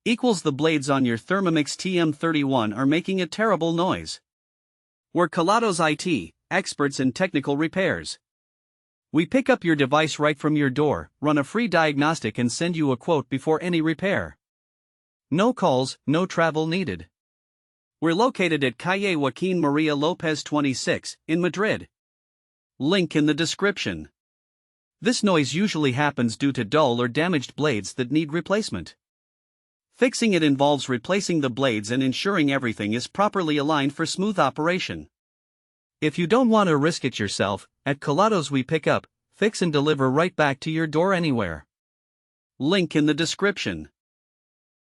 equals the blades on your Thermomix TM31 are making a terrible noise. We're Kelatos IT, experts in technical repairs. We pick up your device right from your door, run a free diagnostic and send you a quote before any repair. No calls, no travel needed. We're located at Calle Joaquin Maria Lopez 26, in Madrid. Link in the description. This noise usually happens due to dull or damaged blades that need replacement. Fixing it involves replacing the blades and ensuring everything is properly aligned for smooth operation. If you don't want to risk it yourself, at Kelatos we pick up, fix and deliver right back to your door anywhere. Link in the description.